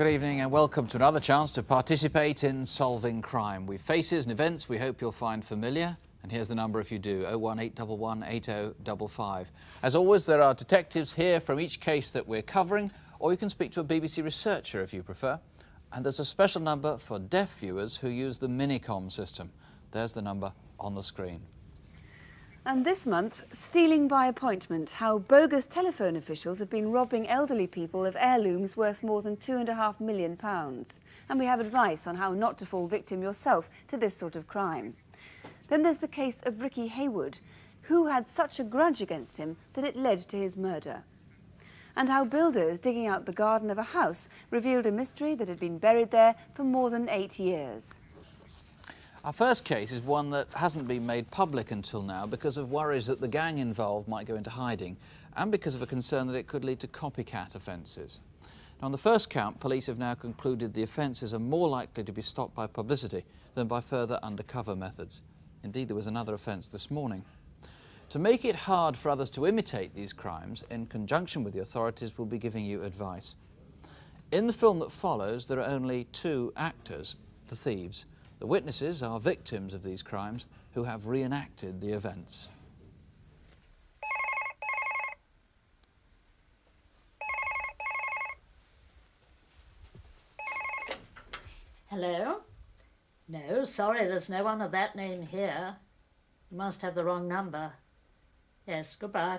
Good evening and welcome to another chance to participate in solving crime. With faces and events we hope you'll find familiar. And here's the number if you do, 01811 8055. As always, there are detectives here from each case that we're covering, or you can speak to a BBC researcher if you prefer. And there's a special number for deaf viewers who use the Minicom system. There's the number on the screen. And this month, stealing by appointment, how bogus telephone officials have been robbing elderly people of heirlooms worth more than £2.5 million. And we have advice on how not to fall victim yourself to this sort of crime. Then there's the case of Ricky Haywood, who had such a grudge against him that it led to his murder. And how builders digging out the garden of a house revealed a mystery that had been buried there for more than 8 years. Our first case is one that hasn't been made public until now because of worries that the gang involved might go into hiding and because of a concern that it could lead to copycat offences. Now, on the first count, police have now concluded the offences are more likely to be stopped by publicity than by further undercover methods. Indeed, there was another offence this morning. To make it hard for others to imitate these crimes, in conjunction with the authorities, we'll be giving you advice. In the film that follows, there are only two actors, the thieves. The witnesses are victims of these crimes who have reenacted the events. Hello? No, sorry, there's no one of that name here. You must have the wrong number. Yes, goodbye.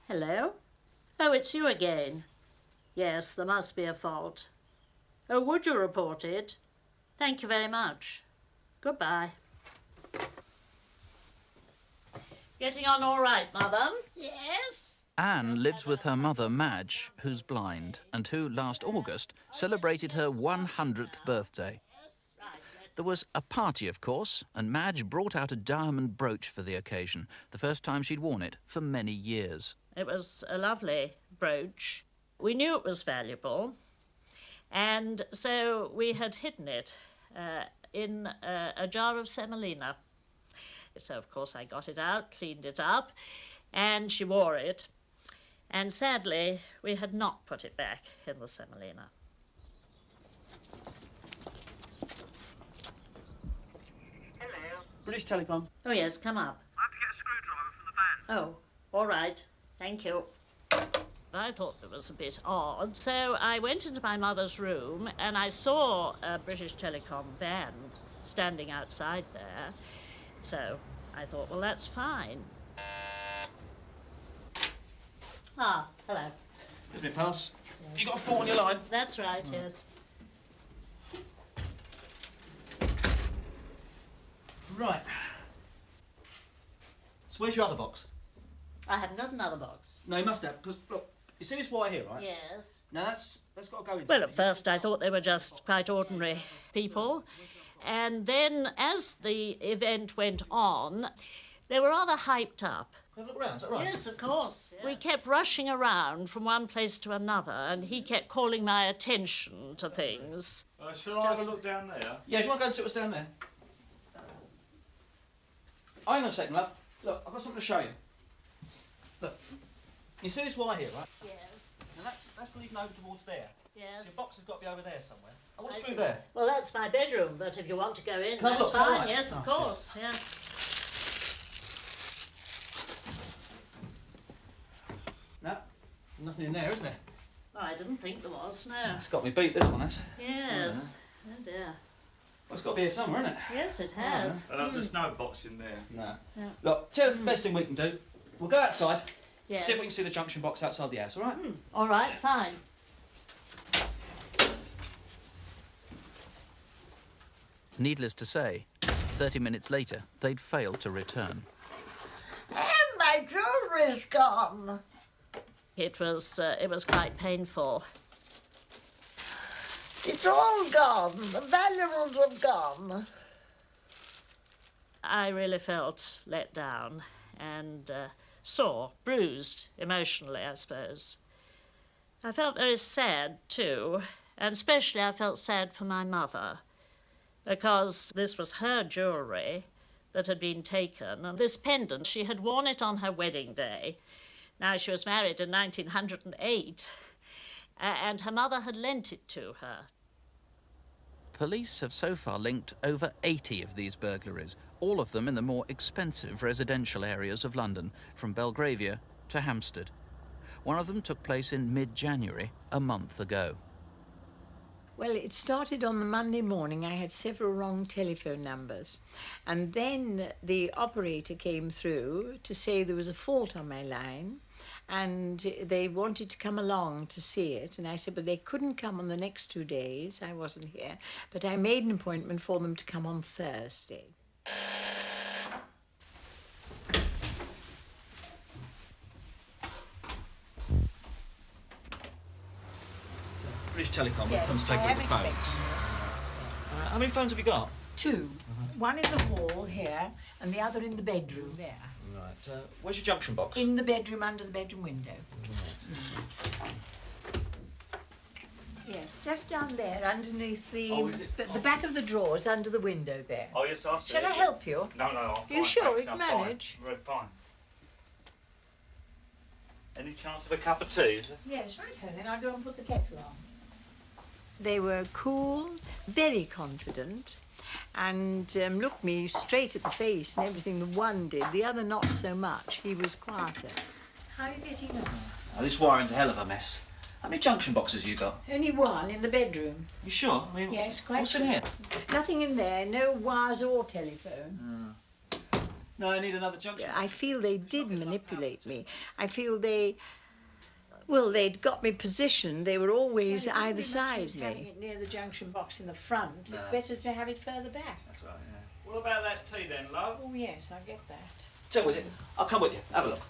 Hello? Oh, it's you again. Yes, there must be a fault. Oh, would you report it? Thank you very much. Goodbye. Getting on all right, Mother? Yes. Anne lives with her mother, Madge, who's blind, and who, last August, celebrated her 100th birthday. There was a party, of course, and Madge brought out a diamond brooch for the occasion, the first time she'd worn it for many years. It was a lovely brooch. We knew it was valuable, and so we had hidden it in a jar of semolina. So, of course, I got it out, cleaned it up, and she wore it. And sadly, we had not put it back in the semolina. Hello. British Telecom. Oh, yes, come up. I have to get a screwdriver from the van. Oh, all right. Thank you. I thought it was a bit odd, so I went into my mother's room and I saw a British Telecom van standing outside there. So I thought, well, that's fine. Ah, hello. Here's me pass. Yes. You got a fault on your line? That's right, yes. Right. So where's your other box? I haven't got another box. No, you must have, because, look, you see this wire here, right? Yes. Now that's got to go in. Well, at first I thought they were just quite ordinary people. And then as the event went on, they were rather hyped up. Have a look round, is that right? Yes, of course. Yes. We kept rushing around from one place to another, and he kept calling my attention to things. Shall I have a look down there? Yeah, do you want to go and sit with us down there? Hang on a second, love. Look, I've got something to show you. Look, you see this wire here, right? Yes. Now that's leading over towards there. Yes. So your box has got to be over there somewhere. Oh, what's I through see. there? Well, that's my bedroom, but if you want to go in, Can I that's look? Is that fine. right? Yes, of Oh, course. cheers. Yes. No, nothing in there, is there? Oh, I didn't think there was, no. It's got me beat, this one has. Yes. Oh, dear. Well, it's got to be here somewhere, isn't it? Yes, it has. There's no box in there. No. No. Look, tell you the best thing we can do. We'll go outside, Yes. see if we can see the junction box outside the house, all right? All right, fine. Needless to say, 30 minutes later, they'd failed to return. And my jewellery's gone. It was quite painful. It's all gone. The valuables have gone. I really felt let down and sore, bruised, emotionally, I suppose. I felt very sad, too, and especially I felt sad for my mother, because this was her jewellery that had been taken. And this pendant, she had worn it on her wedding day. Now, she was married in 1908, and her mother had lent it to her. Police have so far linked over 80 of these burglaries, all of them in the more expensive residential areas of London, from Belgravia to Hampstead. One of them took place in mid-January, a month ago. Well, it started on the Monday morning. I had several wrong telephone numbers. And then the operator came through to say there was a fault on my line and they wanted to come along to see it. And I said, but they couldn't come on the next 2 days. I wasn't here. But I made an appointment for them to come on Thursday. British Telecom Yes, comes to take I all am the phones. expecting. How many phones have you got? 2. One in the hall here and the other in the bedroom there. Right. Where's your junction box? In the bedroom under the bedroom window. Yes, just down there underneath the back of the drawers under the window there. Oh, yes, I see. Shall I help you? No, I'm fine. You sure thanks, we can I'm fine. manage? We're fine. Any chance of a cup of tea? Yes, right, then I'll go and put the kettle on. They were cool, very confident, and looked me straight at the face and everything. The one did, the other not so much. He was quieter. How are you getting on? Oh, this wiring's a hell of a mess. How many junction boxes you got? Only one in the bedroom. You sure? I mean, Yes, quite what's in sure. here? Nothing in there, no wires or telephone. No, I need another junction. I feel they did manipulate me. I feel they'd got me positioned. They were always either side of me. Having it near the junction box in the front, No. it's better to have it further back. That's right, yeah. What about that tea then, love? Oh, yes, I get that. Tell with you. I'll come with you. Have a look.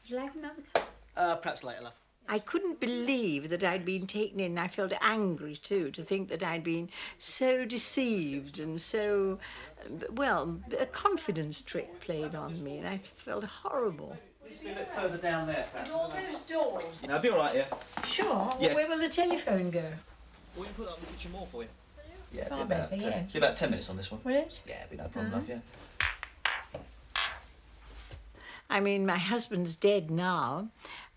Would you like another cup? Perhaps later, love. I couldn't believe that I'd been taken in. I felt angry, too, to think that I'd been so deceived and so, well, a confidence trick played on me, and I felt horrible. Needs to be a bit further down there, perhaps. All those doors. No, I'll be all right, yeah. Sure. Yeah. Where will the telephone go? We can put that on the kitchen wall for you. Yeah, Far be about, better, yes. be about 10 minutes on this one. Will it? Yeah, be no problem, love, yeah. I mean, my husband's dead now,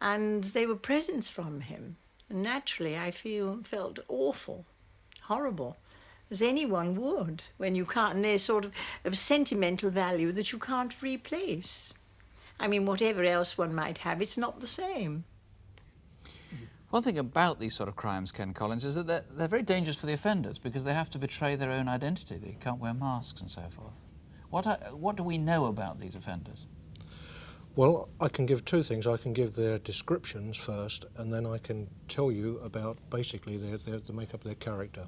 and they were presents from him. And naturally, I felt awful, horrible, as anyone would, when you can't, and they're sort of sentimental value that you can't replace. I mean, whatever else one might have, it's not the same. One thing about these sort of crimes, Ken Collins, is that they're very dangerous for the offenders because they have to betray their own identity. They can't wear masks and so forth. What do we know about these offenders? Well, I can give 2 things. I can give their descriptions first, and then I can tell you about basically the makeup of their character.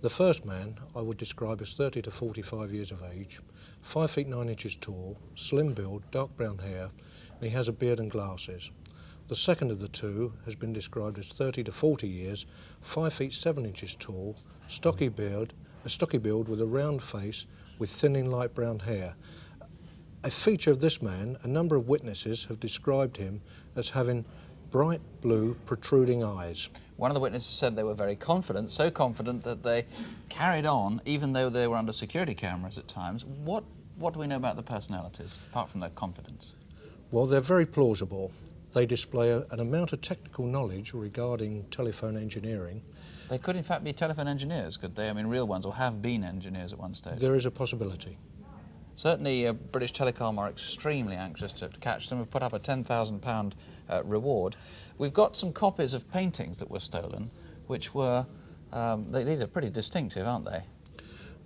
The first man I would describe as 30 to 45 years of age, 5 feet 9 inches tall, slim build, dark brown hair, and he has a beard and glasses. The second of the 2 has been described as 30 to 40 years, 5 feet 7 inches tall, stocky build with a round face with thinning light brown hair. A feature of this man, a number of witnesses have described him as having bright blue protruding eyes. One of the witnesses said they were very confident, so confident that they carried on even though they were under security cameras at times. What do we know about the personalities, apart from their confidence? Well, they're very plausible. They display an amount of technical knowledge regarding telephone engineering. They could in fact be telephone engineers, could they? I mean, real ones, or have been engineers at one stage. There is a possibility. Certainly, British Telecom are extremely anxious to catch them. We've put up a £10,000 reward. We've got some copies of paintings that were stolen, which were, these are pretty distinctive, aren't they?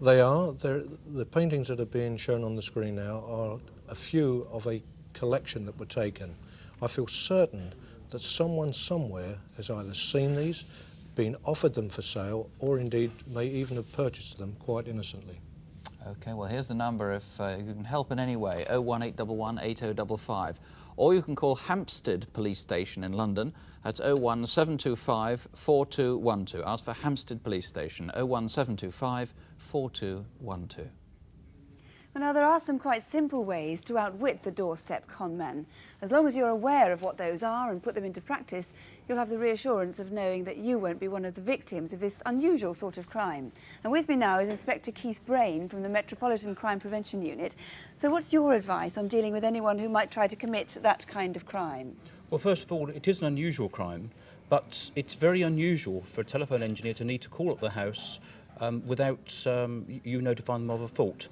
They are. The paintings that are being shown on the screen now are a few of a collection that were taken. I feel certain that someone somewhere has either seen these, been offered them for sale, or indeed may even have purchased them quite innocently. OK, well, here's the number if you can help in any way, 01811 8055. Or you can call Hampstead Police Station in London. That's 01725 4212. Ask for Hampstead Police Station, 01725 4212. Well, now, there are some quite simple ways to outwit the doorstep con men. As long as you're aware of what those are and put them into practice, you'll have the reassurance of knowing that you won't be one of the victims of this unusual sort of crime. And with me now is Inspector Keith Brain from the Metropolitan Crime Prevention Unit. So what's your advice on dealing with anyone who might try to commit that kind of crime? Well, first of all, it is an unusual crime, but it's very unusual for a telephone engineer to need to call up the house without you notifying them of a fault.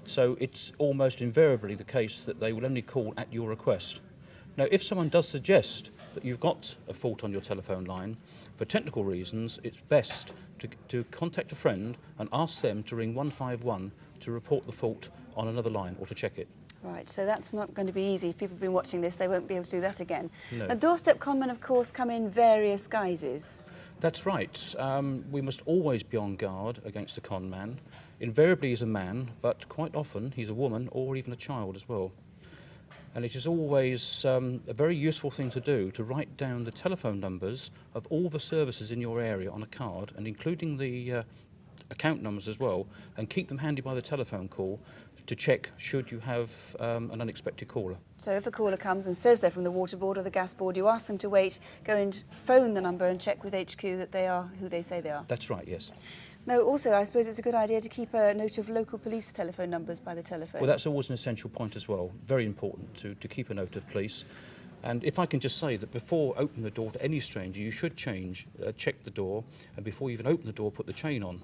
So it's almost invariably the case that they will only call at your request. Now, if someone does suggest that you've got a fault on your telephone line, for technical reasons, it's best to contact a friend and ask them to ring 151 to report the fault on another line or to check it. Right, so that's not going to be easy. If people have been watching this, they won't be able to do that again. No. Now, doorstep conmen, of course, come in various guises. That's right. We must always be on guard against the con man. Invariably he's a man, but quite often he's a woman or even a child as well. And it is always a very useful thing to do to write down the telephone numbers of all the services in your area on a card, and including the account numbers as well, and keep them handy by the telephone call to check should you have an unexpected caller. So if a caller comes and says they're from the water board or the gas board, you ask them to wait, go and phone the number and check with HQ that they are who they say they are. That's right, yes. Now, also, I suppose it's a good idea to keep a note of local police telephone numbers by the telephone. Well, that's always an essential point as well. Very important to keep a note of police. And if I can just say that before opening the door to any stranger, you should check the door, and before you even open the door, put the chain on.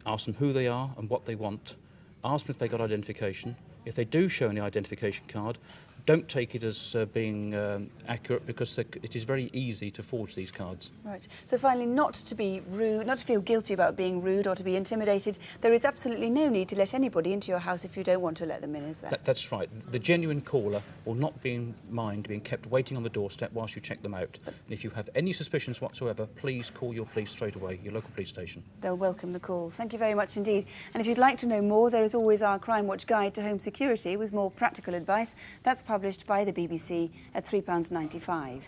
Ask them who they are and what they want. Ask them if they got identification. If they do show any identification card, don't take it as being accurate, because it is very easy to forge these cards. Right. So finally, not to be rude, not to feel guilty about being rude or to be intimidated. There is absolutely no need to let anybody into your house if you don't want to let them in, is there? That's right. The genuine caller will not mind being kept waiting on the doorstep whilst you check them out. And if you have any suspicions whatsoever, please call your police straight away, your local police station. They'll welcome the calls. Thank you very much indeed. And if you'd like to know more, there is always our Crimewatch Guide to Home Security with more practical advice. That's published by the BBC at £3.95.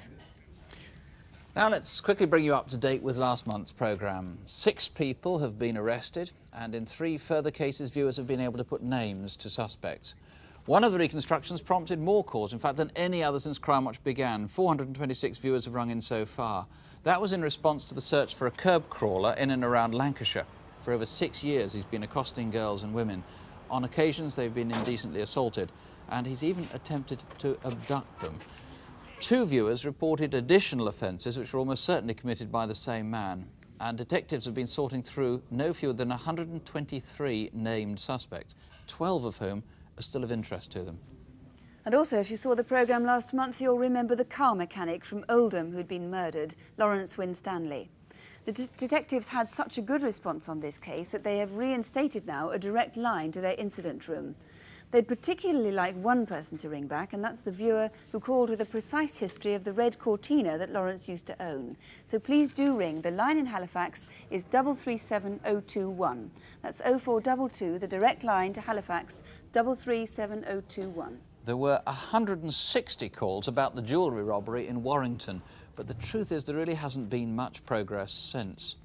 Now let's quickly bring you up to date with last month's programme. 6 people have been arrested, and in 3 further cases viewers have been able to put names to suspects. One of the reconstructions prompted more calls, in fact, than any other since Crimewatch began. 426 viewers have rung in so far. That was in response to the search for a curb crawler in and around Lancashire. For over 6 years he's been accosting girls and women. On occasions they've been indecently assaulted, and he's even attempted to abduct them. 2 viewers reported additional offences which were almost certainly committed by the same man, and detectives have been sorting through no fewer than 123 named suspects, 12 of whom are still of interest to them. And also, if you saw the programme last month, you'll remember the car mechanic from Oldham who'd been murdered, Lawrence Winstanley. The detectives had such a good response on this case that they have reinstated now a direct line to their incident room. They'd particularly like one person to ring back, and that's the viewer who called with a precise history of the red Cortina that Lawrence used to own. So please do ring. The line in Halifax is 337021. That's 0422, the direct line to Halifax, 337021. There were 160 calls about the jewellery robbery in Warrington, but the truth is there really hasn't been much progress since.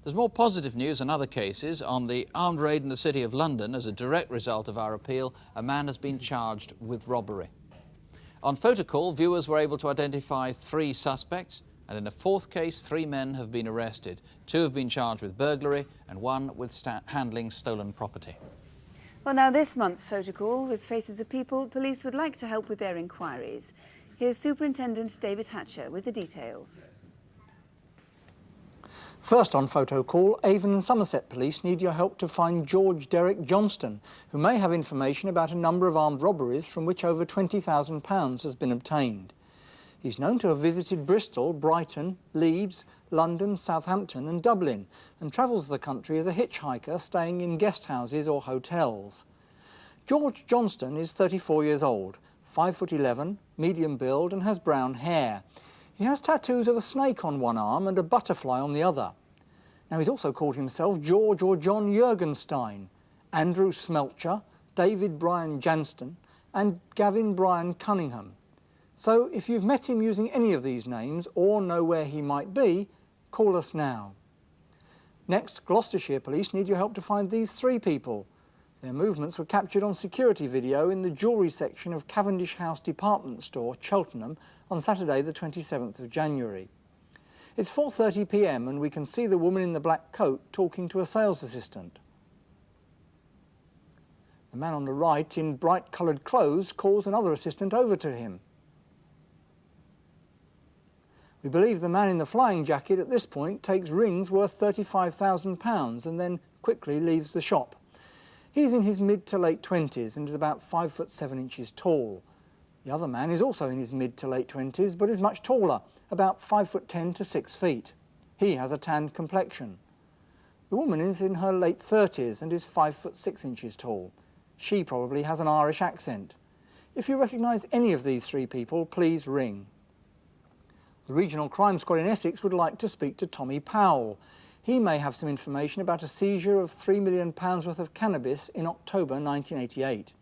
There's more positive news in other cases. On the armed raid in the City of London, as a direct result of our appeal, a man has been charged with robbery. On photocall, viewers were able to identify 3 suspects, and in a 4th case, 3 men have been arrested. 2 have been charged with burglary and 1 with handling stolen property. Well, now this month's photocall with Faces of People, police would like to help with their inquiries. Here's Superintendent David Hatcher with the details. First on photo call, Avon and Somerset Police need your help to find George Derek Johnston, who may have information about a number of armed robberies from which over £20,000 has been obtained. He's known to have visited Bristol, Brighton, Leeds, London, Southampton and Dublin, and travels the country as a hitchhiker staying in guest houses or hotels. George Johnston is 34 years old, 5'11", medium build and has brown hair. He has tattoos of a snake on one arm and a butterfly on the other. Now, he's also called himself George or John Jurgenstein, Andrew Smelcher, David Brian Janston and Gavin Brian Cunningham. So if you've met him using any of these names or know where he might be, call us now. Next, Gloucestershire Police need your help to find these 3 people. Their movements were captured on security video in the jewellery section of Cavendish House department store, Cheltenham, on Saturday the 27th of January. It's 4:30 p.m. and we can see the woman in the black coat talking to a sales assistant. The man on the right in bright coloured clothes calls another assistant over to him. We believe the man in the flying jacket at this point takes rings worth £35,000 and then quickly leaves the shop. He's in his mid to late 20s and is about 5 foot 7 inches tall. The other man is also in his mid to late 20s but is much taller, about 5 foot 10 to 6 feet. He has a tanned complexion. The woman is in her late 30s and is 5 foot 6 inches tall. She probably has an Irish accent. If you recognise any of these three people, please ring. The Regional Crime Squad in Essex would like to speak to Tommy Powell. He may have some information about a seizure of £3 million worth of cannabis in October 1988.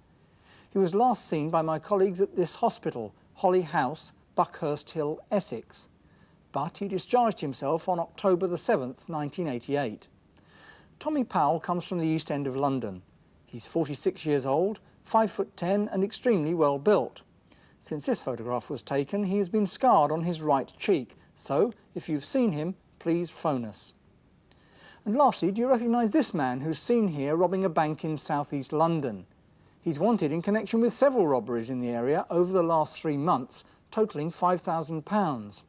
He was last seen by my colleagues at this hospital, Holly House, Buckhurst Hill, Essex. But he discharged himself on October the 7th, 1988. Tommy Powell comes from the East End of London. He's 46 years old, 5 foot 10 and extremely well built. Since this photograph was taken, he has been scarred on his right cheek, so if you've seen him, please phone us. And lastly, do you recognise this man who's seen here robbing a bank in south-east London? He's wanted in connection with several robberies in the area over the last 3 months, totalling £5,000.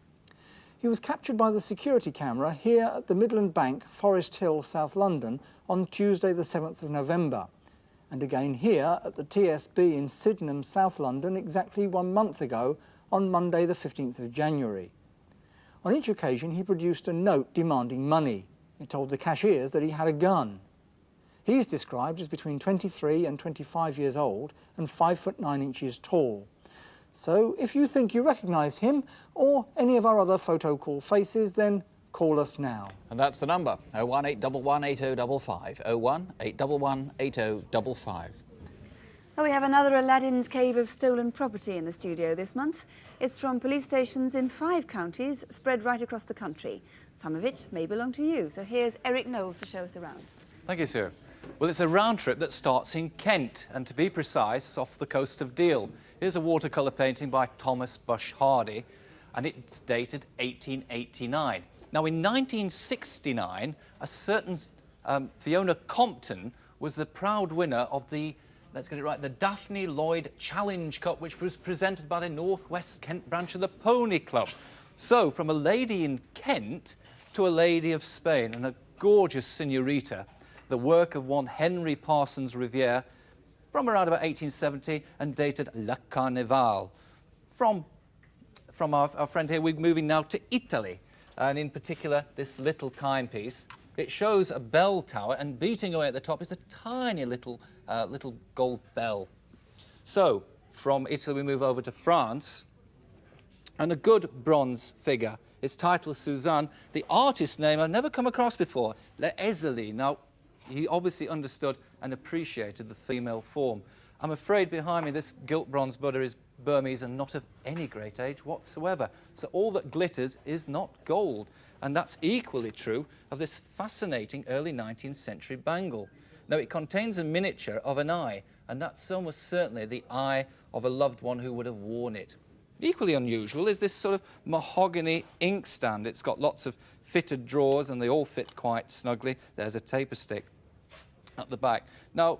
He was captured by the security camera here at the Midland Bank, Forest Hill, South London, on Tuesday the 7th of November. And again here at the TSB in Sydenham, South London, exactly 1 month ago, on Monday the 15th of January. On each occasion he produced a note demanding money. It told the cashiers that he had a gun. He's described as between 23 and 25 years old and 5 foot 9 inches tall. So if you think you recognise him or any of our other photo call faces, then call us now. And that's the number, 01811 8055, 01811 8055. Well, we have another Aladdin's Cave of stolen property in the studio this month. It's from police stations in 5 counties, spread right across the country. Some of it may belong to you. So here's Eric Knowles to show us around. Thank you, Sue. Well, it's a round trip that starts in Kent, and to be precise, off the coast of Deal. Here's a watercolour painting by Thomas Bush Hardy, and it's dated 1889. Now, in 1969, a certain Fiona Compton was the proud winner of the, let's get it right, the Daphne Lloyd Challenge Cup, which was presented by the North West Kent branch of the Pony Club. So, from a lady in Kent to a lady of Spain, and a gorgeous señorita, the work of one Henry Parsons Riviere, from around about 1870, and dated Le Carnival. From our friend here, we're moving now to Italy. And in particular, this little timepiece. It shows a bell tower, and beating away at the top is a tiny little gold bell. So, from Italy we move over to France, and a good bronze figure. Its title is Suzanne. The artist's name I've never come across before, Le Ezeli. Now, he obviously understood and appreciated the female form. I'm afraid behind me this gilt bronze Buddha is Burmese and not of any great age whatsoever. So all that glitters is not gold. And that's equally true of this fascinating early 19th century bangle. Now, it contains a miniature of an eye, and that's almost certainly the eye of a loved one who would have worn it. Equally unusual is this sort of mahogany inkstand. It's got lots of fitted drawers, and they all fit quite snugly. There's a taper stick at the back. Now,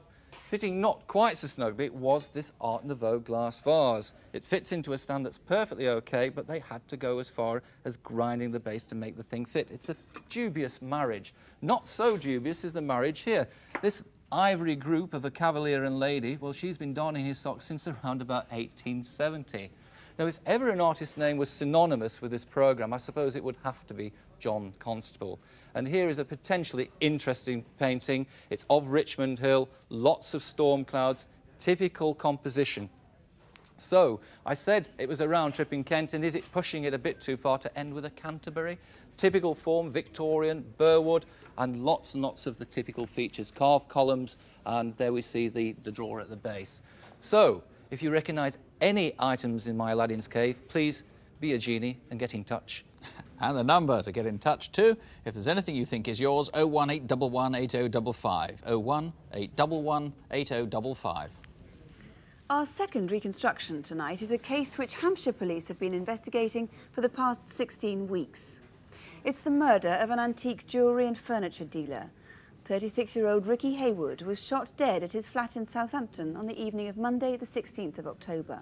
fitting not quite so snugly was this Art Nouveau glass vase. It fits into a stand that's perfectly okay, but they had to go as far as grinding the base to make the thing fit. It's a dubious marriage. Not so dubious is the marriage here. This ivory group of a cavalier and lady, well, she's been donning his socks since around about 1870. Now, if ever an artist's name was synonymous with this programme, I suppose it would have to be John Constable. And here is a potentially interesting painting. It's of Richmond Hill, lots of storm clouds, typical composition. So, I said it was a round trip in Kent, and is it pushing it a bit too far to end with a Canterbury? Typical form, Victorian, Burwood, and lots of the typical features, carved columns, and there we see the drawer at the base. So, if you recognise any items in my Aladdin's Cave, please be a genie and get in touch. And the number to get in touch too, if there's anything you think is yours, 01811 8055. 01811 8055. Our second reconstruction tonight is a case which Hampshire police have been investigating for the past 16 weeks. It's the murder of an antique jewellery and furniture dealer. 36-year-old Ricky Haywood was shot dead at his flat in Southampton on the evening of Monday, the 16th of October.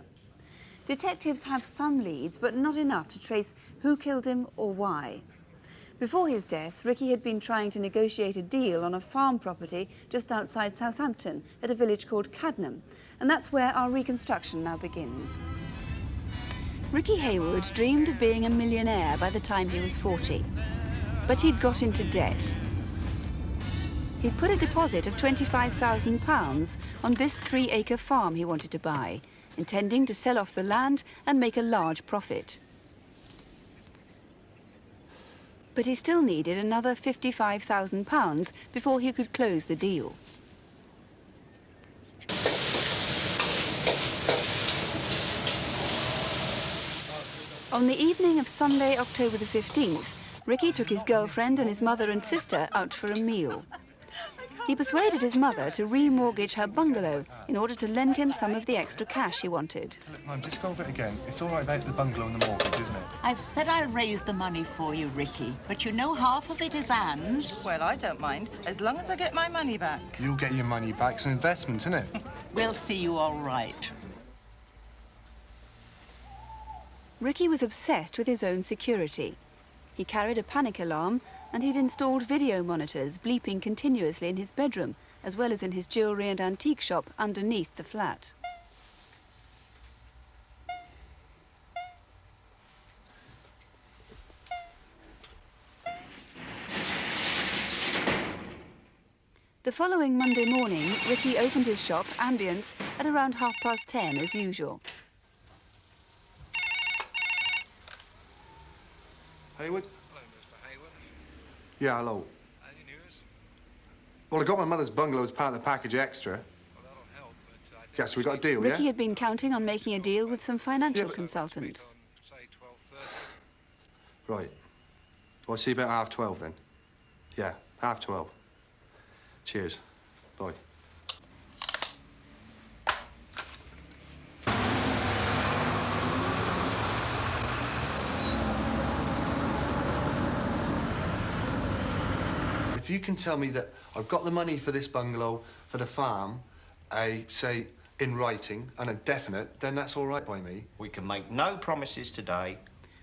Detectives have some leads, but not enough to trace who killed him or why. Before his death, Ricky had been trying to negotiate a deal on a farm property just outside Southampton at a village called Cadnam, and that's where our reconstruction now begins. Ricky Haywood dreamed of being a millionaire by the time he was 40, but he'd got into debt. He'd put a deposit of £25,000 on this 3-acre farm he wanted to buy, intending to sell off the land and make a large profit. But he still needed another £55,000 before he could close the deal. On the evening of Sunday, October the 15th, Ricky took his girlfriend and his mother and sister out for a meal. He persuaded his mother to remortgage her bungalow in order to lend him some of the extra cash he wanted. Look, Mum, just go over it again. It's all right about the bungalow and the mortgage, isn't it? I've said I'll raise the money for you, Ricky, but you know half of it is Anne's. Well, I don't mind, as long as I get my money back. You'll get your money back. It's an investment, isn't it? We'll see you all right. Ricky was obsessed with his own security. He carried a panic alarm and he'd installed video monitors bleeping continuously in his bedroom, as well as in his jewellery and antique shop underneath the flat. The following Monday morning, Ricky opened his shop, Ambience, at around 10:30 as usual. Haywood? Hello, Mr. Haywood. Yeah, hello. Any news? Well, I got my mother's bungalow as part of the package extra. Well, that'll help, but I... Yeah, so we got a deal, Ricky yeah? had been counting on making a deal with some financial consultants. Say 12:30. Right. Well, I'll see you about 12:30 then. Yeah, 12:30. Cheers. Bye. If you can tell me that I've got the money for this bungalow, for the farm, say, in writing, and a definite, then that's all right by me. We can make no promises today.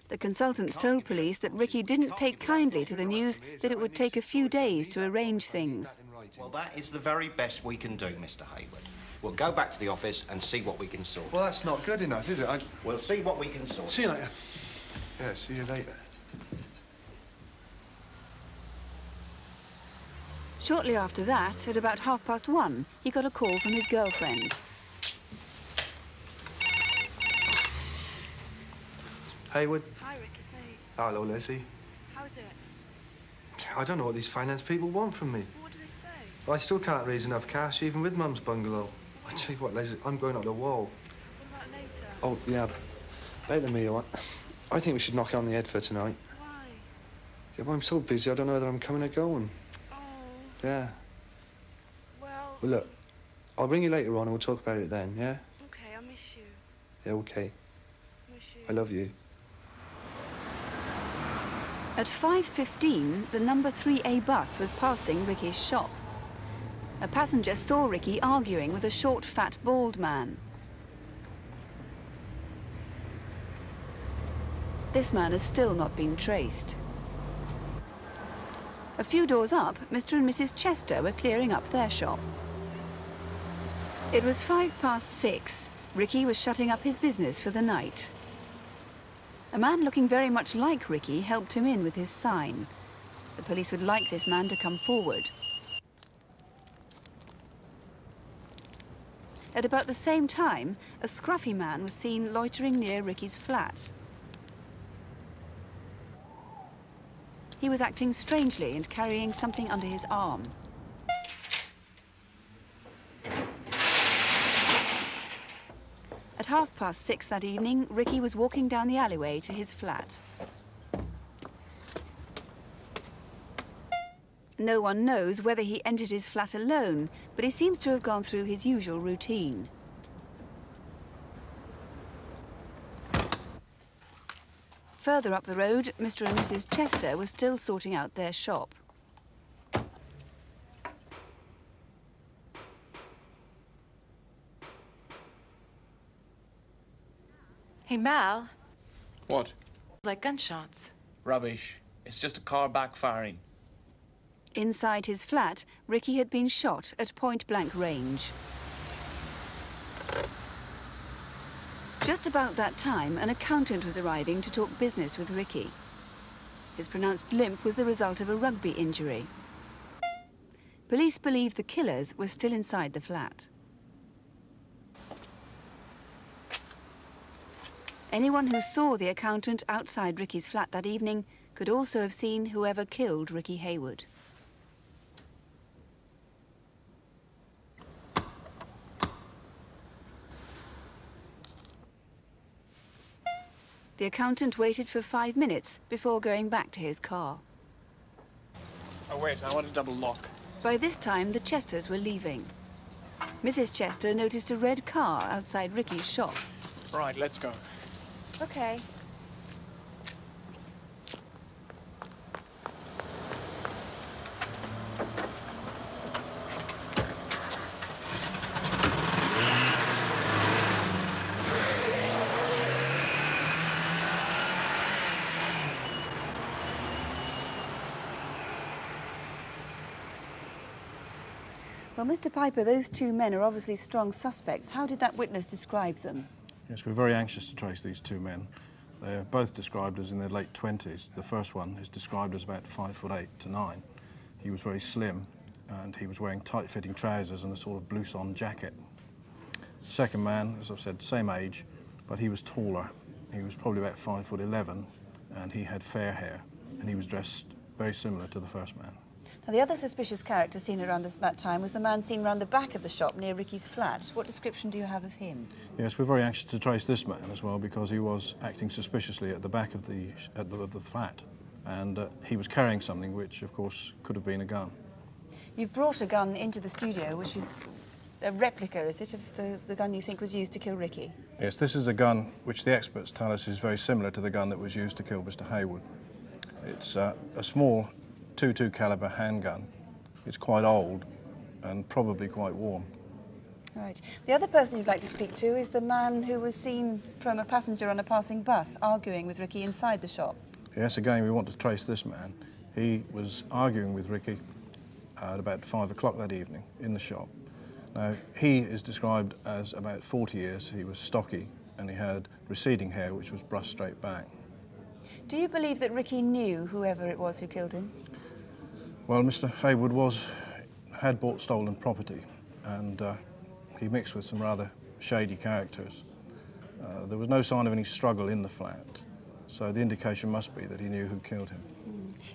The consultants told police that Ricky didn't take kindly to the news that it would take a few days to arrange things. Well, that is the very best we can do, Mr. Haywood. We'll go back to the office and see what we can sort. Well, that's not good enough, is it? We'll see what we can sort. See you later. Yeah, see you later. Shortly after that, at about 1:30, he got a call from his girlfriend. Haywood? Hi, Rick, it's me. Hello, Leslie. How's it? I don't know what these finance people want from me. What do they say? I still can't raise enough cash, even with Mum's bungalow. I tell you what, Leslie, I'm going up the wall. What about later? Oh, yeah. About the meal, I think we should knock it on the head for tonight. Why? Yeah, well, I'm so busy, I don't know whether I'm coming or going. Oh. Yeah. Well... Well, look, I'll ring you later on and we'll talk about it then, yeah? Okay, I miss you. Yeah, okay. Miss you. I love you. At 5:15, the number 3A bus was passing Ricky's shop. A passenger saw Ricky arguing with a short, fat, bald man. This man has still not been traced. A few doors up, Mr. and Mrs. Chester were clearing up their shop. It was 6:05. Ricky was shutting up his business for the night. A man looking very much like Ricky helped him in with his sign. The police would like this man to come forward. At about the same time, a scruffy man was seen loitering near Ricky's flat. He was acting strangely and carrying something under his arm. At 6:30 that evening, Ricky was walking down the alleyway to his flat. No one knows whether he entered his flat alone, but he seems to have gone through his usual routine. Further up the road, Mr. and Mrs. Chester were still sorting out their shop. Hey, Mal. What? Like gunshots. Rubbish. It's just a car backfiring. Inside his flat, Ricky had been shot at point-blank range. Just about that time, an accountant was arriving to talk business with Ricky. His pronounced limp was the result of a rugby injury. Police believe the killers were still inside the flat. Anyone who saw the accountant outside Ricky's flat that evening could also have seen whoever killed Ricky Hayward. The accountant waited for 5 minutes before going back to his car. Oh, wait, I want a double lock. By this time, the Chesters were leaving. Mrs. Chester noticed a red car outside Ricky's shop. Right, let's go. Okay. Well, Mr. Piper, those two men are obviously strong suspects. How did that witness describe them? Yes, we're very anxious to trace these two men. They're both described as in their late 20s. The first one is described as about 5'8" to 9". He was very slim and he was wearing tight-fitting trousers and a sort of blouson jacket. The second man, as I've said, same age, but he was taller. He was probably about 5'11" and he had fair hair and he was dressed very similar to the first man. Now, the other suspicious character seen around that time was the man seen round the back of the shop near Ricky's flat. What description do you have of him? Yes, we're very anxious to trace this man as well because he was acting suspiciously at the back of the flat, and he was carrying something which, of course, could have been a gun. You've brought a gun into the studio, which is a replica, is it, of the gun you think was used to kill Ricky? Yes, this is a gun which the experts tell us is very similar to the gun that was used to kill Mr. Hayward. It's a small .22 caliber handgun. It's quite old and probably quite warm. Right. The other person you'd like to speak to is the man who was seen from a passenger on a passing bus arguing with Ricky inside the shop. Yes, again, we want to trace this man. He was arguing with Ricky at about 5 o'clock that evening in the shop. Now, he is described as about 40 years. He was stocky and he had receding hair which was brushed straight back. Do you believe that Ricky knew whoever it was who killed him? Well, Mr. Hayward had bought stolen property and he mixed with some rather shady characters. There was no sign of any struggle in the flat, so the indication must be that he knew who killed him.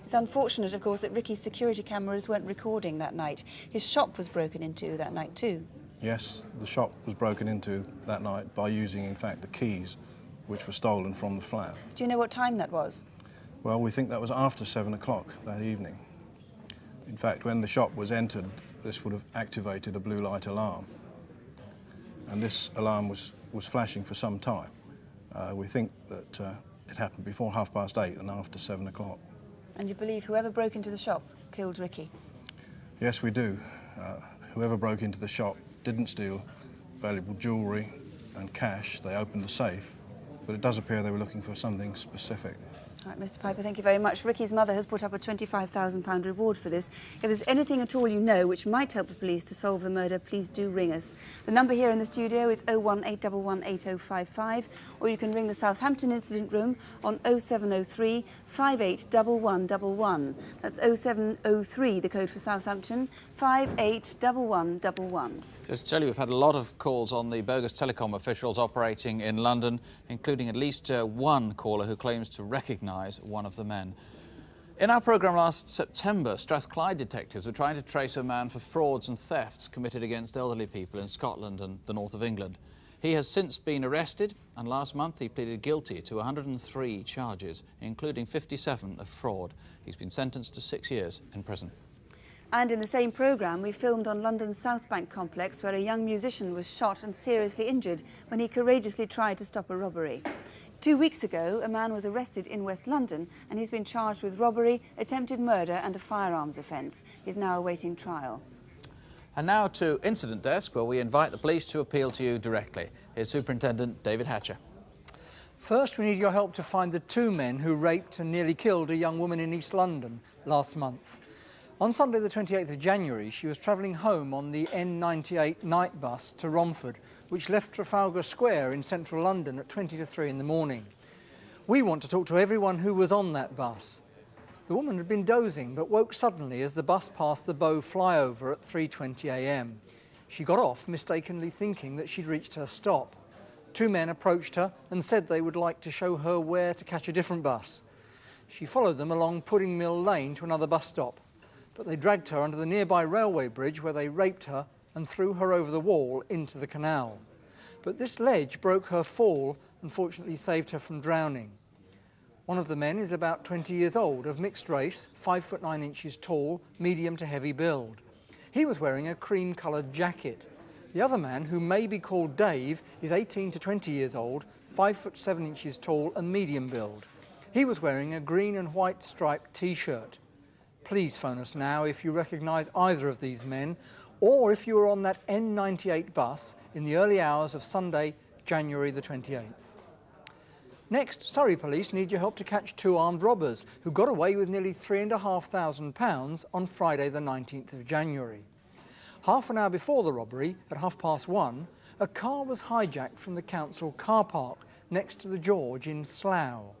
It's unfortunate, of course, that Ricky's security cameras weren't recording that night. His shop was broken into that night too. Yes, the shop was broken into that night by using, in fact, the keys which were stolen from the flat. Do you know what time that was? Well, we think that was after 7 o'clock that evening. In fact, when the shop was entered, this would have activated a blue light alarm. And this alarm was flashing for some time. We think that it happened before 8:30 and after 7 o'clock. And you believe whoever broke into the shop killed Ricky? Yes, we do. Whoever broke into the shop didn't steal valuable jewellery and cash. They opened the safe, but it does appear they were looking for something specific. All right, Mr. Piper, thank you very much. Ricky's mother has put up a £25,000 reward for this. If there's anything at all you know which might help the police to solve the murder, please do ring us. The number here in the studio is 018118055, or you can ring the Southampton Incident Room on 0703 581111. That's 0703, the code for Southampton, 581111. Just to tell you, we've had a lot of calls on the bogus telecom officials operating in London, including at least one caller who claims to recognise one of the men. In our programme last September, Strathclyde detectives were trying to trace a man for frauds and thefts committed against elderly people in Scotland and the north of England. He has since been arrested, and last month he pleaded guilty to 103 charges, including 57 of fraud. He's been sentenced to 6 years in prison. And in the same programme, we filmed on London's South Bank complex where a young musician was shot and seriously injured when he courageously tried to stop a robbery. 2 weeks ago, a man was arrested in West London and he's been charged with robbery, attempted murder and a firearms offence. He's now awaiting trial. And now to Incident Desk, where we invite the police to appeal to you directly. Here's Superintendent David Hatcher. First, we need your help to find the two men who raped and nearly killed a young woman in East London last month. On Sunday the 28th of January, she was travelling home on the N98 night bus to Romford, which left Trafalgar Square in central London at 20 to 3 in the morning. We want to talk to everyone who was on that bus. The woman had been dozing but woke suddenly as the bus passed the Bow flyover at 3:20 a.m. She got off, mistakenly thinking that she'd reached her stop. Two men approached her and said they would like to show her where to catch a different bus. She followed them along Pudding Mill Lane to another bus stop, but they dragged her under the nearby railway bridge where they raped her and threw her over the wall into the canal. But this ledge broke her fall and fortunately saved her from drowning. One of the men is about 20 years old, of mixed race, 5 foot 9 inches tall, medium to heavy build. He was wearing a cream-coloured jacket. The other man, who may be called Dave, is 18 to 20 years old, 5 foot 7 inches tall and medium build. He was wearing a green and white striped T-shirt. Please phone us now if you recognise either of these men, or if you were on that N98 bus in the early hours of Sunday, January the 28th. Next, Surrey police need your help to catch two armed robbers who got away with nearly £3,500 on Friday the 19th of January. Half an hour before the robbery, at 1:30, a car was hijacked from the council car park next to the George in Slough.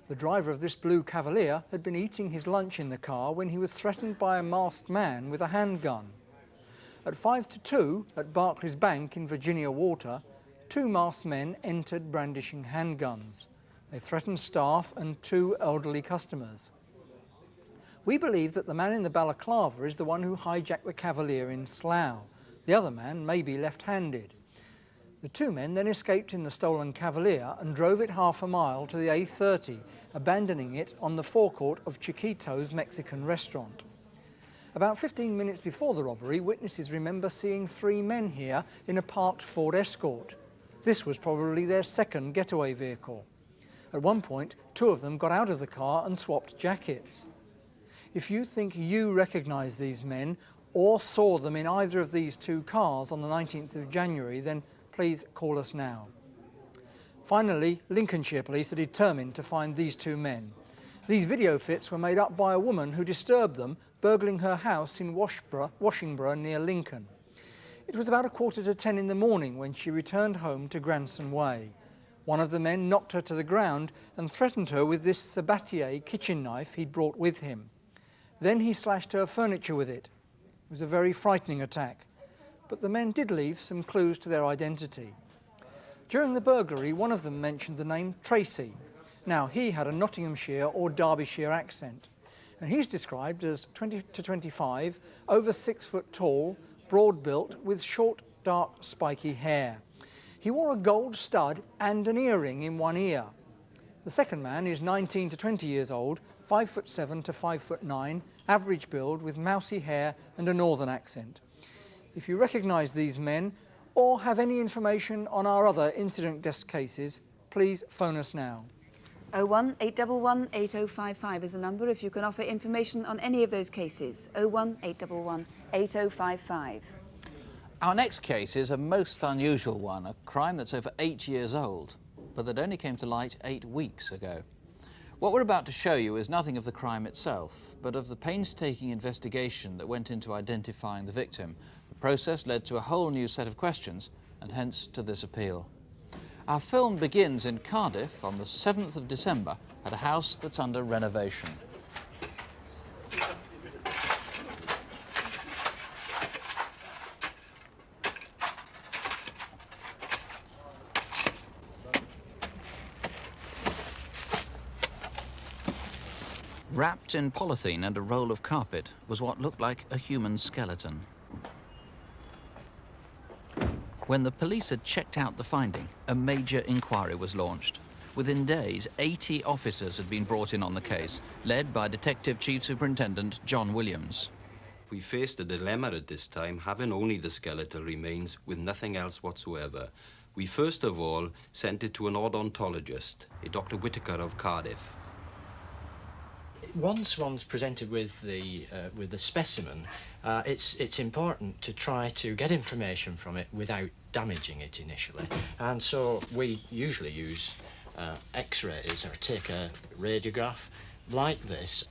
The driver of this blue Cavalier had been eating his lunch in the car when he was threatened by a masked man with a handgun. At 1:55 to 2, at Barclays Bank in Virginia Water, two masked men entered brandishing handguns. They threatened staff and two elderly customers. We believe that the man in the balaclava is the one who hijacked the Cavalier in Slough. The other man may be left-handed. The two men then escaped in the stolen Cavalier and drove it half a mile to the A30, abandoning it on the forecourt of Chiquito's Mexican restaurant. About 15 minutes before the robbery, witnesses remember seeing three men here in a parked Ford Escort. This was probably their second getaway vehicle. At one point, two of them got out of the car and swapped jackets. If you think you recognise these men or saw them in either of these two cars on the 19th of January, then please call us now. Finally, Lincolnshire police are determined to find these two men. These video fits were made up by a woman who disturbed them, burgling her house in Washington near Lincoln. It was about 9:45 in the morning when she returned home to Granson Way. One of the men knocked her to the ground and threatened her with this Sabatier kitchen knife he'd brought with him. Then he slashed her furniture with it. It was a very frightening attack, but the men did leave some clues to their identity. During the burglary, one of them mentioned the name Tracy. Now, he had a Nottinghamshire or Derbyshire accent, and he's described as 20 to 25, over 6 foot tall, broad-built, with short, dark, spiky hair. He wore a gold stud and an earring in one ear. The second man is 19 to 20 years old, 5 foot 7 to 5 foot 9, average build with mousy hair and a northern accent. If you recognise these men or have any information on our other incident desk cases, please phone us now. 01 811 8055 is the number if you can offer information on any of those cases. 01 811 8055. Our next case is a most unusual one, a crime that's over 8 years old, but that only came to light 8 weeks ago. What we're about to show you is nothing of the crime itself, but of the painstaking investigation that went into identifying the victim. The process led to a whole new set of questions, and hence to this appeal. Our film begins in Cardiff on the 7th of December at a house that's under renovation. Wrapped in polythene and a roll of carpet was what looked like a human skeleton. When the police had checked out the finding, a major inquiry was launched. Within days, 80 officers had been brought in on the case, led by Detective Chief Superintendent John Williams. We faced a dilemma at this time, having only the skeletal remains with nothing else whatsoever. We first of all sent it to an odontologist, a Dr. Whitaker of Cardiff. Once one's presented with the specimen, it's important to try to get information from it without damaging it initially. And so we usually use X-rays or take a radiograph like this.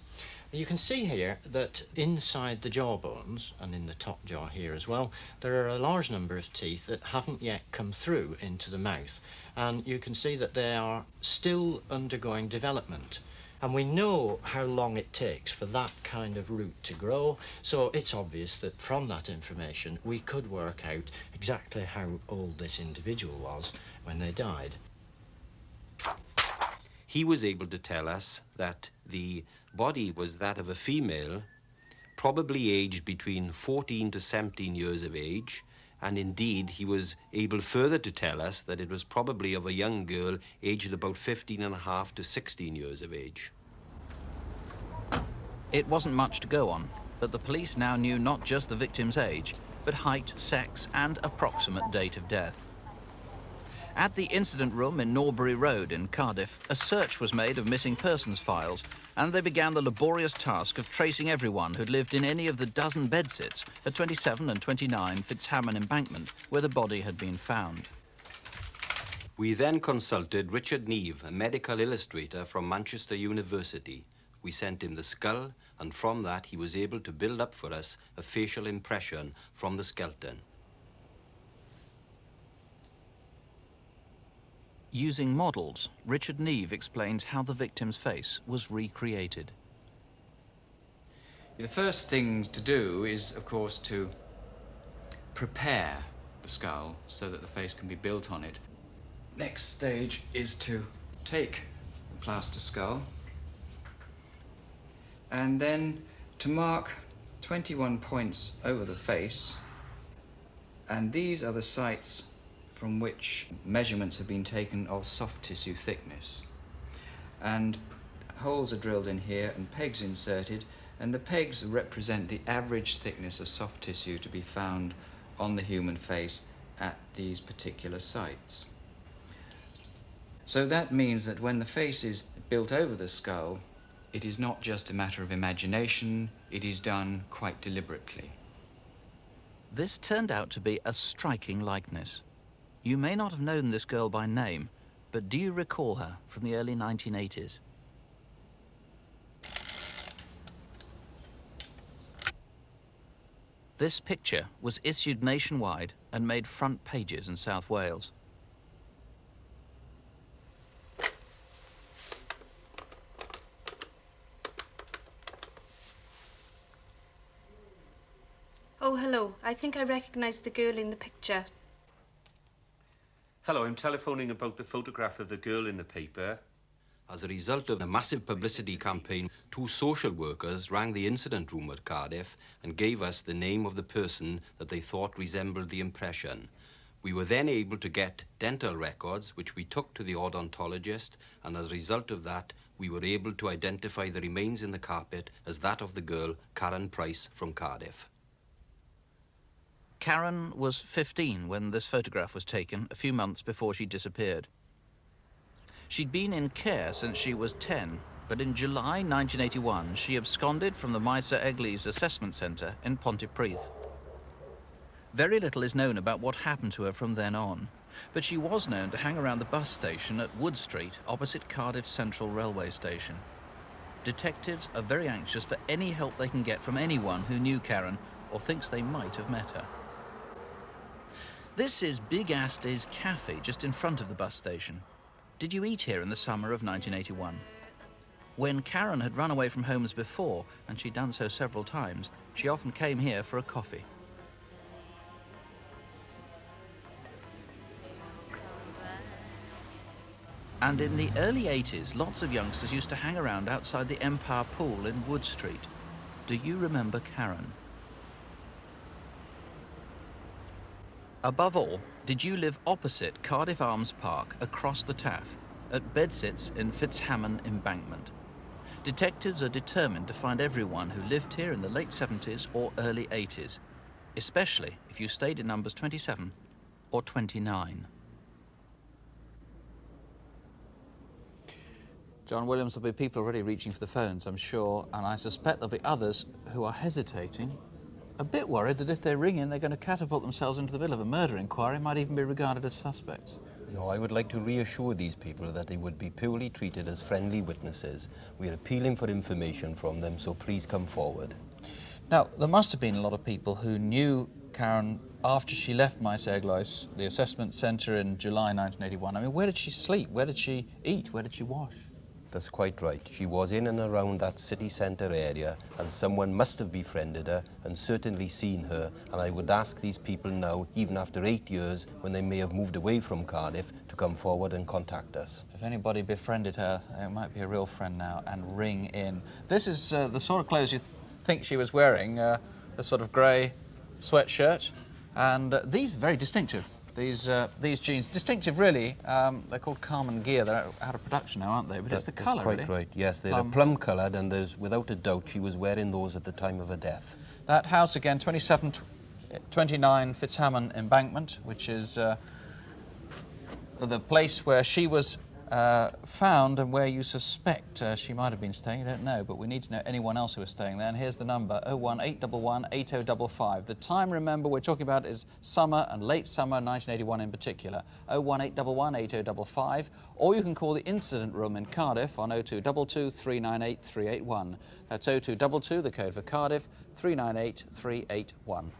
You can see here that inside the jawbones, and in the top jaw here as well, there are a large number of teeth that haven't yet come through into the mouth. And you can see that they are still undergoing development. And we know how long it takes for that kind of root to grow, so it's obvious that from that information we could work out exactly how old this individual was when they died. He was able to tell us that the body was that of a female, probably aged between 14 to 17 years of age, and indeed he was able further to tell us that it was probably of a young girl aged about 15.5 to 16 years of age. It wasn't much to go on, but the police now knew not just the victim's age, but height, sex, and approximate date of death. At the incident room in Norbury Road in Cardiff, a search was made of missing persons files, and they began the laborious task of tracing everyone who'd lived in any of the dozen bedsits at 27 and 29 Fitzhamon Embankment, where the body had been found. We then consulted Richard Neve, a medical illustrator from Manchester University. We sent him the skull, and from that he was able to build up for us a facial impression from the skeleton. Using models, Richard Neve explains how the victim's face was recreated. The first thing to do is, of course, to prepare the skull so that the face can be built on it. Next stage is to take the plaster skull and then to mark 21 points over the face, and these are the sites from which measurements have been taken of soft tissue thickness. And holes are drilled in here and pegs inserted, and the pegs represent the average thickness of soft tissue to be found on the human face at these particular sites. So that means that when the face is built over the skull, it is not just a matter of imagination, it is done quite deliberately. This turned out to be a striking likeness. You may not have known this girl by name, but do you recall her from the early 1980s? This picture was issued nationwide and made front pages in South Wales. Oh, hello. I think I recognise the girl in the picture. Hello, I'm telephoning about the photograph of the girl in the paper. As a result of a massive publicity campaign, 2 social workers rang the incident room at Cardiff and gave us the name of the person that they thought resembled the impression. We were then able to get dental records, which we took to the odontologist, and as a result of that, we were able to identify the remains in the carpet as that of the girl, Karen Price, from Cardiff. Karen was 15 when this photograph was taken, a few months before she disappeared. She'd been in care since she was 10, but in July 1981, she absconded from the Miser Eglise Assessment Centre in Pontypridd. Very little is known about what happened to her from then on, but she was known to hang around the bus station at Wood Street, opposite Cardiff Central Railway Station. Detectives are very anxious for any help they can get from anyone who knew Karen or thinks they might have met her. This is Big Astley's Cafe, just in front of the bus station. Did you eat here in the summer of 1981? When Karen had run away from homes before, and she'd done so several times, she often came here for a coffee. And in the early 80s, lots of youngsters used to hang around outside the Empire Pool in Wood Street. Do you remember Karen? Above all, did you live opposite Cardiff Arms Park across the Taff, at Bedsits in Fitzhamon Embankment? Detectives are determined to find everyone who lived here in the late 70s or early 80s, especially if you stayed in numbers 27 or 29. John Williams, there'll be people already reaching for the phones, I'm sure, and I suspect there'll be others who are hesitating, a bit worried that if they ring in, they're going to catapult themselves into the middle of a murder inquiry, might even be regarded as suspects. No, I would like to reassure these people that they would be purely treated as friendly witnesses. We are appealing for information from them, so please come forward. Now, there must have been a lot of people who knew Karen after she left Maes Eglois, the assessment centre in July 1981. I mean, where did she sleep? Where did she eat? Where did she wash? That's quite right. She was in and around that city centre area, and someone must have befriended her and certainly seen her. And I would ask these people now, even after 8 years, when they may have moved away from Cardiff, to come forward and contact us. If anybody befriended her, it might be a real friend now, and ring in. This is the sort of clothes you think she was wearing, a sort of grey sweatshirt, and these very distinctive. These jeans, distinctive really, they're called Carmen Gear. They're out of production now, aren't they? But it's the colour, really. That's quite right, yes. They're plum coloured, and there's, without a doubt, she was wearing those at the time of her death. That house again, 2729 Fitzhamon Embankment, which is the place where she was found and where you suspect she might have been staying. You don't know, but we need to know anyone else who was staying there. And here's the number, 01811 8055. The time, remember, we're talking about is summer and late summer 1981 in particular. 01811 8055. Or you can call the incident room in Cardiff on 0222 398 381. That's 0222, the code for Cardiff, 398 381.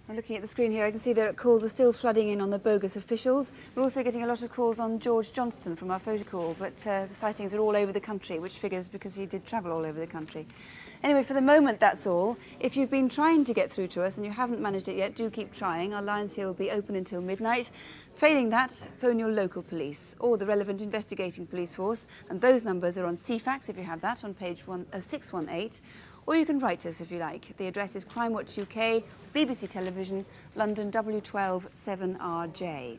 I'm looking at the screen here, I can see that calls are still flooding in on the bogus officials. We're also getting a lot of calls on George Johnston from our photo call, but the sightings are all over the country, which figures because he did travel all over the country. Anyway, for the moment, that's all. If you've been trying to get through to us and you haven't managed it yet, do keep trying. Our lines here will be open until midnight. Failing that, phone your local police or the relevant investigating police force, and those numbers are on CFAX, if you have that, on page 618. Or you can write us if you like. The address is Crimewatch UK, BBC Television, London W12 7RJ.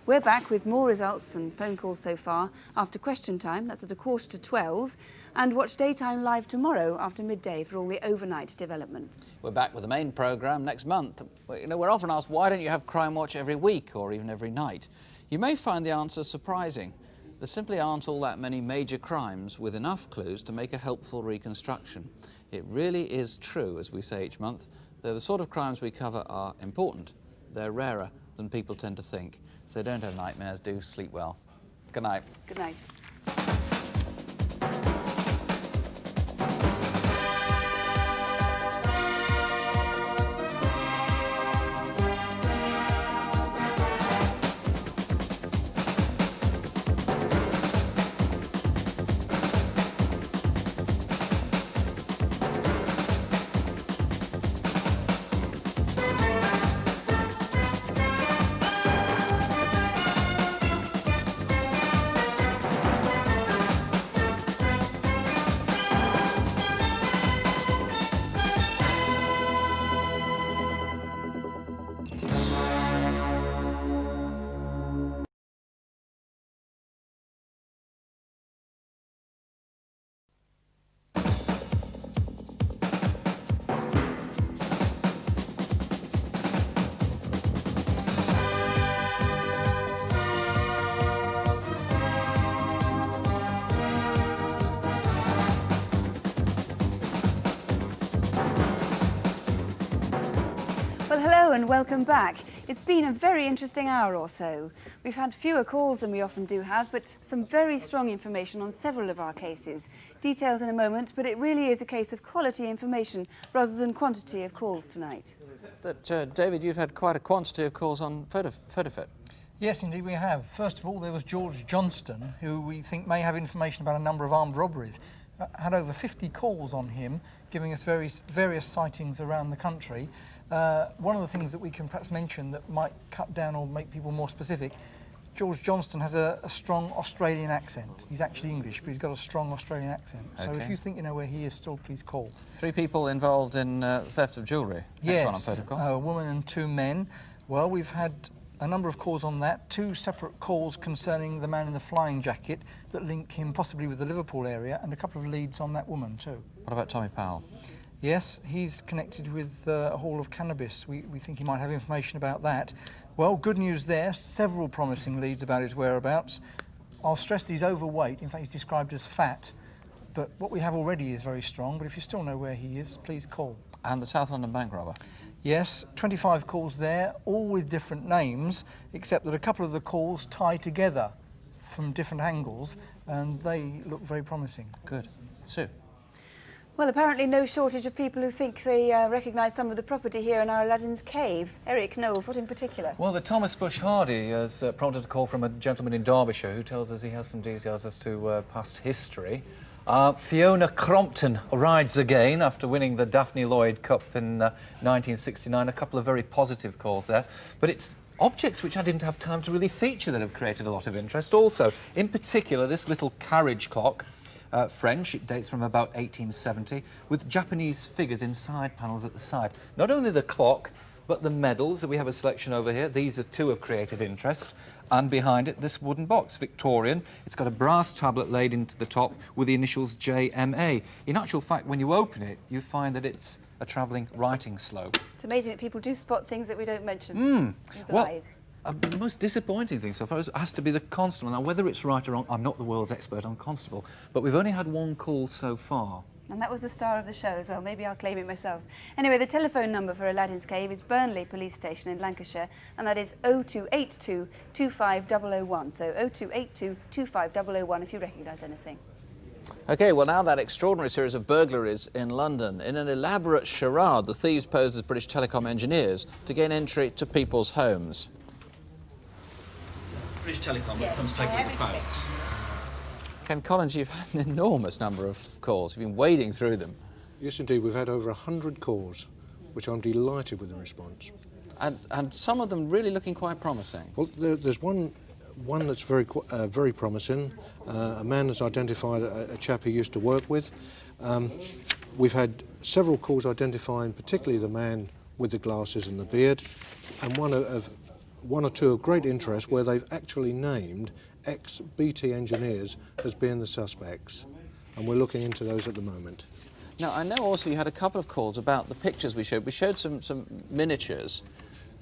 We're back with more results and phone calls so far after question time, that's at 11:45, and watch daytime live tomorrow after midday for all the overnight developments. We're back with the main programme next month. You know, we're often asked, why don't you have Crime Watch every week or even every night? You may find the answer surprising. There simply aren't all that many major crimes with enough clues to make a helpful reconstruction. It really is true, as we say each month, that the sort of crimes we cover are important. They're rarer than people tend to think. So don't have nightmares, do sleep well. Good night. Good night. Hello and welcome back. It's been a very interesting hour or so. We've had fewer calls than we often do have, but some very strong information on several of our cases. Details in a moment, but it really is a case of quality information rather than quantity of calls tonight. David, you've had quite a quantity of calls on PhotoFit. Yes, indeed we have. First of all, there was George Johnston, who we think may have information about a number of armed robberies. Had over 50 calls on him, giving us various sightings around the country. One of the things that we can perhaps mention that might cut down or make people more specific, George Johnston has a strong Australian accent. He's actually English, but he's got a strong Australian accent. So if you think you know where he is still, please call. 3 people involved in theft of jewellery. Yes, a woman and 2 men. Well, we've had a number of calls on that, 2 separate calls concerning the man in the flying jacket that link him possibly with the Liverpool area, and a couple of leads on that woman too. What about Tommy Powell? Yes, he's connected with a haul of cannabis. We think he might have information about that. Well, good news there, several promising leads about his whereabouts. I'll stress that he's overweight, in fact he's described as fat, but what we have already is very strong, but if you still know where he is, please call. And the South London bank robber? Yes, 25 calls there, all with different names, except that a couple of the calls tie together from different angles, and they look very promising. Good. Sue? Well, apparently no shortage of people who think they recognise some of the property here in our Aladdin's Cave. Eric Knowles, what in particular? Well, the Thomas Bush Hardy has prompted a call from a gentleman in Derbyshire who tells us he has some details as to past history. Fiona Crompton rides again after winning the Daphne Lloyd Cup in 1969. A couple of very positive calls there. But it's objects which I didn't have time to really feature that have created a lot of interest also. In particular, this little carriage clock, French, it dates from about 1870, with Japanese figures in side panels at the side. Not only the clock, but the medals, that we have a selection over here. These are 2 have created interest. And behind it, this wooden box, Victorian. It's got a brass tablet laid into the top with the initials JMA. In actual fact, when you open it, you find that it's a travelling writing slope. It's amazing that people do spot things that we don't mention. Well, the most disappointing thing so far has to be the constable. Now, whether it's right or wrong, I'm not the world's expert on constable, but we've only had 1 call so far. And that was the star of the show as well. Maybe I'll claim it myself. Anyway, the telephone number for Aladdin's Cave is Burnley Police Station in Lancashire, and that is 0282 25001. So 0282 25001 if you recognise anything. OK, well, now that extraordinary series of burglaries in London. In an elaborate charade, the thieves posed as British Telecom engineers to gain entry to people's homes. British Telecom, that comes taking the phones. Ken Collins, you've had an enormous number of calls. You've been wading through them. Yes, indeed. We've had over 100 calls, which I'm delighted with the response. And some of them really looking quite promising. Well, there's one that's very promising. A man has identified a chap he used to work with. We've had several calls identifying particularly the man with the glasses and the beard, and one or two of great interest where they've actually named ex-BT engineers as being the suspects, and we're looking into those at the moment. Now, I know also you had a couple of calls about the pictures we showed. We showed some miniatures,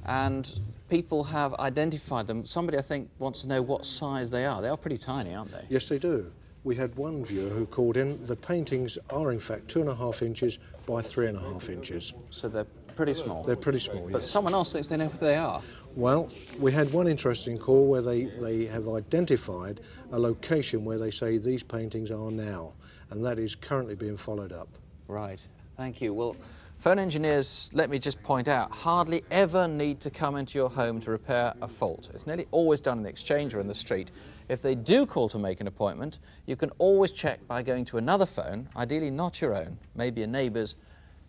and people have identified them. Somebody, I think, wants to know what size they are. They are pretty tiny, aren't they? Yes, they do. We had one viewer who called in. The paintings are, in fact, 2.5 inches by 3.5 inches. So they're pretty small? They're pretty small, yes. But someone else thinks they know what they are. Well, we had one interesting call where they have identified a location where they say these paintings are now, and that is currently being followed up. Right, thank you. Well, phone engineers, let me just point out, hardly ever need to come into your home to repair a fault. It's nearly always done in the exchange or in the street. If they do call to make an appointment, you can always check by going to another phone, ideally not your own, maybe a neighbour's,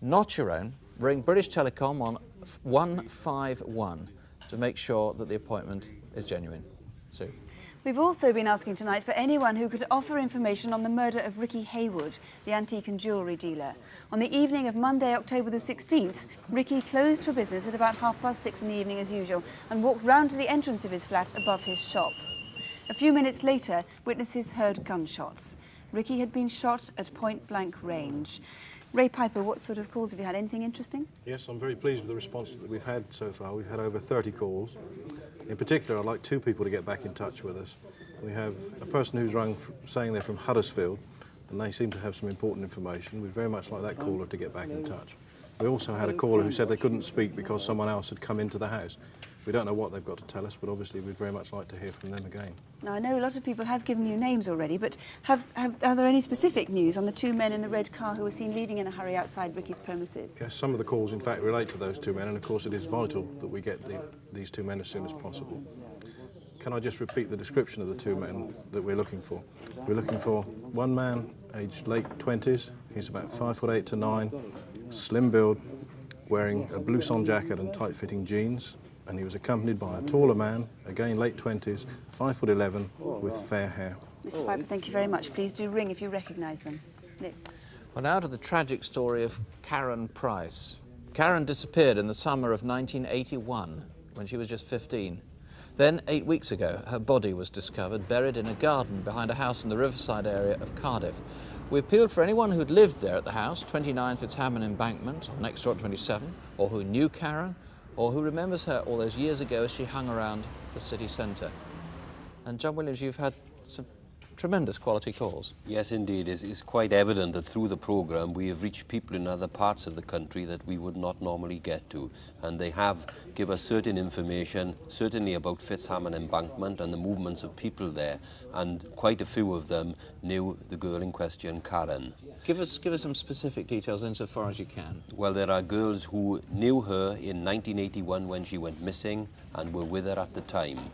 not your own. Ring British Telecom on 151 to make sure that the appointment is genuine. Sue. We've also been asking tonight for anyone who could offer information on the murder of Ricky Haywood, the antique and jewellery dealer. On the evening of Monday, October the 16th, Ricky closed for business at about 6:30 in the evening as usual and walked round to the entrance of his flat above his shop. A few minutes later, witnesses heard gunshots. Ricky had been shot at point-blank range. Ray Piper, what sort of calls have you had? Anything interesting? Yes, I'm very pleased with the response that we've had so far. We've had over 30 calls. In particular, I'd like 2 people to get back in touch with us. We have a person who's rung saying they're from Huddersfield, and they seem to have some important information. We'd very much like that caller to get back in touch. We also had a caller who said they couldn't speak because someone else had come into the house. We don't know what they've got to tell us, but obviously we'd very much like to hear from them again. Now, I know a lot of people have given you names already, but are there any specific news on the 2 men in the red car who were seen leaving in a hurry outside Ricky's premises? Yes, some of the calls, in fact, relate to those 2 men, and of course it is vital that we get these 2 men as soon as possible. Can I just repeat the description of the 2 men that we're looking for? We're looking for one man, aged late 20s. He's about 5'8" to 9", slim build, wearing a blue son jacket and tight-fitting jeans. And he was accompanied by a taller man, again late 20s, 5'11", with fair hair. Mr. Piper, thank you very much. Please do ring if you recognise them. Nick. Well, now to the tragic story of Karen Price. Karen disappeared in the summer of 1981 when she was just 15. Then, 8 weeks ago, her body was discovered buried in a garden behind a house in the riverside area of Cardiff. We appealed for anyone who'd lived there at the house, 29 Fitzhamon Embankment, or next door at 27, or who knew Karen, or who remembers her all those years ago as she hung around the city centre. And John Williams, you've had some tremendous quality calls. Yes, indeed. It's quite evident that through the programme we have reached people in other parts of the country that we would not normally get to. And they have given us certain information, certainly about Fitzhamon Embankment and the movements of people there. And quite a few of them knew the girl in question, Karen. Give us some specific details insofar as you can. Well, there are girls who knew her in 1981 when she went missing and were with her at the time.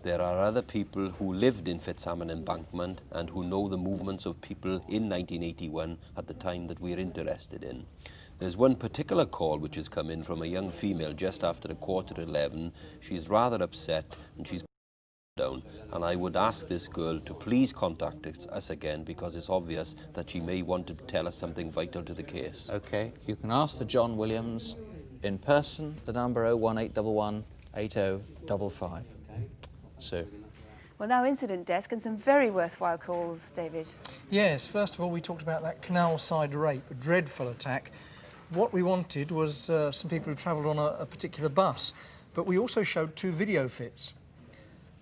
There are other people who lived in Fitzhamon Embankment and who know the movements of people in 1981 at the time that we're interested in. There's one particular call which has come in from a young female just after 11:15. She's rather upset and she's down, and I would ask this girl to please contact us again because it's obvious that she may want to tell us something vital to the case. OK, you can ask for John Williams in person, the number 01811 8055. Sue. Well, now incident desk and some very worthwhile calls, David. Yes, first of all, we talked about that canal side rape, a dreadful attack. What we wanted was some people who travelled on a particular bus, but we also showed 2 video fits.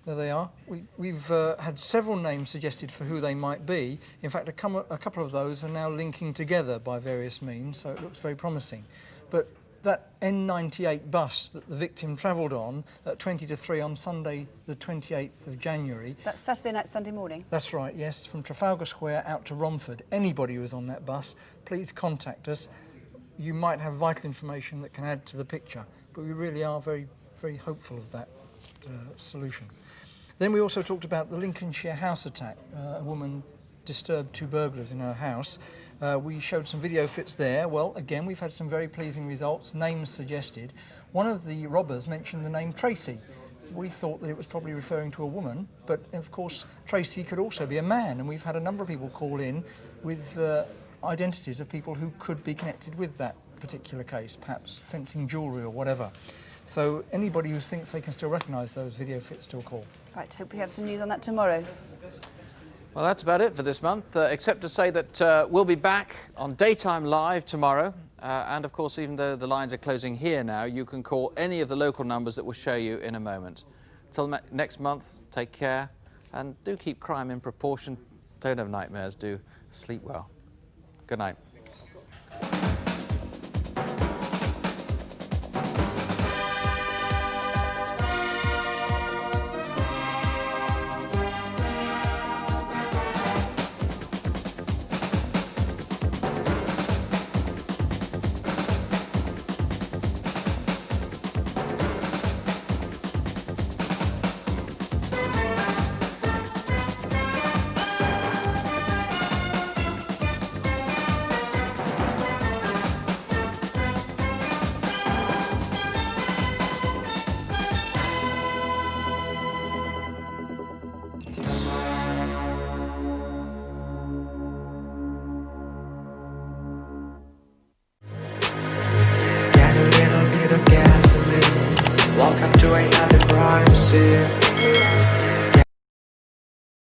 There they are. We've had several names suggested for who they might be. In fact, a couple of those are now linking together by various means, so it looks very promising. But that N98 bus that the victim travelled on at 20 to 3 on Sunday the 28th of January. That's Saturday night, Sunday morning? That's right, yes, from Trafalgar Square out to Romford. Anybody who was on that bus, please contact us. You might have vital information that can add to the picture, but we really are very, very hopeful of that solution. Then we also talked about the Lincolnshire house attack. A woman disturbed 2 burglars in her house. We showed some video fits there. Well, again, we've had some very pleasing results, names suggested. One of the robbers mentioned the name Tracy. We thought that it was probably referring to a woman, but of course Tracy could also be a man, and we've had a number of people call in with identities of people who could be connected with that particular case, perhaps fencing jewellery or whatever. So anybody who thinks they can still recognise those video fits, still call. Right, hope we have some news on that tomorrow. Well, that's about it for this month, except to say that we'll be back on Daytime Live tomorrow. And, of course, even though the lines are closing here now, you can call any of the local numbers that we'll show you in a moment. Till next month, take care, and do keep crime in proportion. Don't have nightmares, do sleep well. Good night.